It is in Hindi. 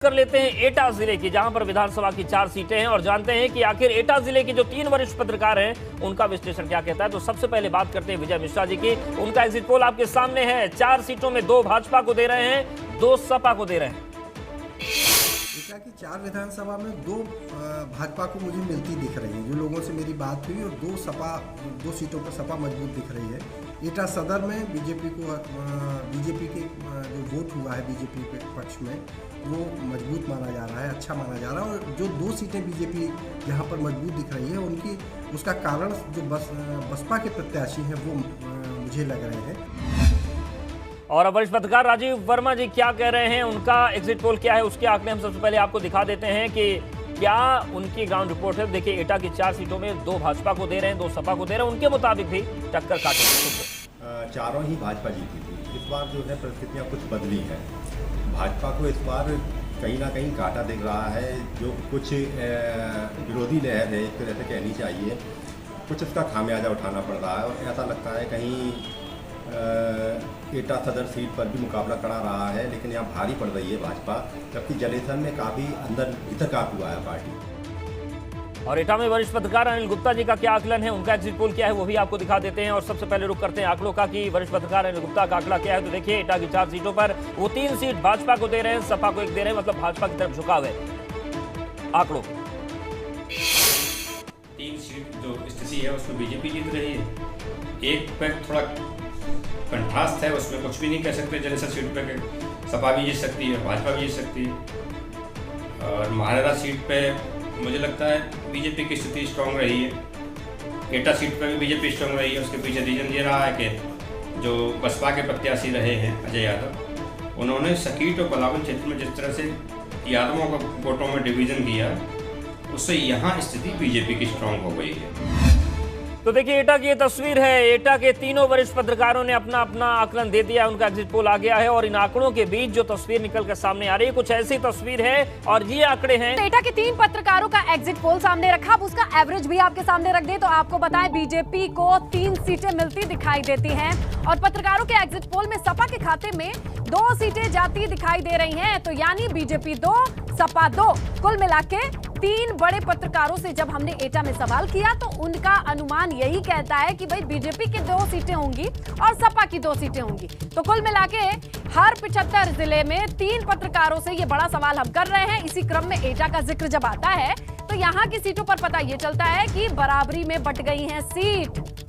कर लेते हैं एटा जिले की, जहां पर विधानसभा की 4 सीटें हैं और जानते हैं कि आखिर एटा जिले के जो 3 वरिष्ठ पत्रकार हैं उनका विश्लेषण क्या कहता है। तो सबसे पहले बात करते हैं विजय मिश्रा जी की। उनका एग्जिट पोल आपके सामने है। 4 सीटों में 2 भाजपा को दे रहे हैं, 2 सपा को दे रहे हैं। एटा की 4 विधानसभा में 2 भाजपा को मुझे मिलती दिख रही है। जो लोगों से मेरी बात हुई और 2 सीटों पर सपा मजबूत दिख रही है। एटा सदर में बीजेपी के जो वोट हुआ है बीजेपी के पक्ष में वो मजबूत माना जा रहा है, अच्छा माना जा रहा है। और जो 2 सीटें बीजेपी यहाँ पर मजबूत दिख रही है उसका कारण जो बसपा के प्रत्याशी हैं वो मुझे लग रहे हैं। और वरिष्ठ पत्रकार राजीव वर्मा जी क्या कह रहे हैं, उनका एग्जिट पोल क्या है, उसके आंकड़े हम सबसे पहले आपको दिखा देते हैं कि क्या उनकी ग्राउंड रिपोर्ट है। देखिए, एटा की 4 सीटों में 2 भाजपा को दे रहे हैं, 2 सपा को दे रहे हैं। उनके मुताबिक भी टक्कर काटेंगे। चारों ही भाजपा जीती थी। इस बार जो है परिस्थितियाँ कुछ बदली हैं। भाजपा को इस बार कहीं ना कहीं घाटा दिख रहा है। जो कुछ विरोधी लहर है, एक तरह से कहनी चाहिए, कुछ उसका खामियाजा उठाना पड़ रहा है। और ऐसा लगता है कहीं एटा सदर सीट पर भी मुकाबला करा रहा है, लेकिन यहाँ भारी पड़ रही है भाजपा, जबकि जलेसर में काफ़ी अंदर भीतर काफ़ी हुआ है पार्टी। और एटा में वरिष्ठ पत्रकार अनिल गुप्ता जी का क्या आकलन है, उनका एग्जिट पोल क्या है, वो भी आपको दिखा देते हैं। और सबसे पहले रुक करते हैं आंकड़ों का कि वरिष्ठ पत्रकार अनिल गुप्ता का आंकड़ा क्या है। तो देखिए, एटा की 4 सीटों पर वो 3 सीट भाजपा को दे रहे हैं, सपा को 1 दे रहे हैं, मतलब भाजपा की तरफ झुकाव है आंकड़ों। 3 सीट जो स्थिति है उसमें बीजेपी जीत रही है। एक पे थोड़ा कंट्रास्ट है, उसमें कुछ भी नहीं कह सकते। जलेसर सीट पे सपा भी जीत सकती है, भाजपा भी जीत सकती है। और महाराजा सीट पे मुझे लगता है बीजेपी की स्थिति स्ट्रांग रही है। एटा सीट पे भी बीजेपी स्ट्रांग रही है। उसके पीछे रीजन ये रहा है कि जो बसपा के प्रत्याशी रहे हैं अजय यादव, उन्होंने सकीट और बलावन क्षेत्र में जिस तरह से यादवों को वोटों में डिवीजन किया, उससे यहाँ स्थिति बीजेपी की स्ट्रांग हो गई है। तो देखिए, एटा की ये तस्वीर है। एटा के तीनों वरिष्ठ पत्रकारों ने अपना अपना आकलन दे दिया, उनका एग्जिट पोल आ गया है। और इन आंकड़ों के बीच जो तस्वीर निकल कर सामने आ रही है, कुछ ऐसी तस्वीर है और ये आंकड़े हैं। तो एटा के 3 पत्रकारों का एग्जिट पोल सामने रखा, अब उसका एवरेज भी आपके सामने रख दे तो आपको बताएं बीजेपी को 3 सीटें मिलती दिखाई देती हैं। और पत्रकारों के एग्जिट पोल में सपा के खाते में 2 सीटें जाती दिखाई दे रही हैं। तो यानी बीजेपी 2, सपा 2, कुल मिलाके 3 बड़े पत्रकारों से जब हमने एटा में सवाल किया तो उनका अनुमान यही कहता है कि भाई बीजेपी की 2 सीटें होंगी और सपा की 2 सीटें होंगी। तो कुल मिलाके हर 75 जिले में 3 पत्रकारों से ये बड़ा सवाल हम कर रहे हैं। इसी क्रम में एटा का जिक्र जब आता है तो यहाँ की सीटों पर पता ये चलता है कि बराबरी में बंट गई हैं सीट।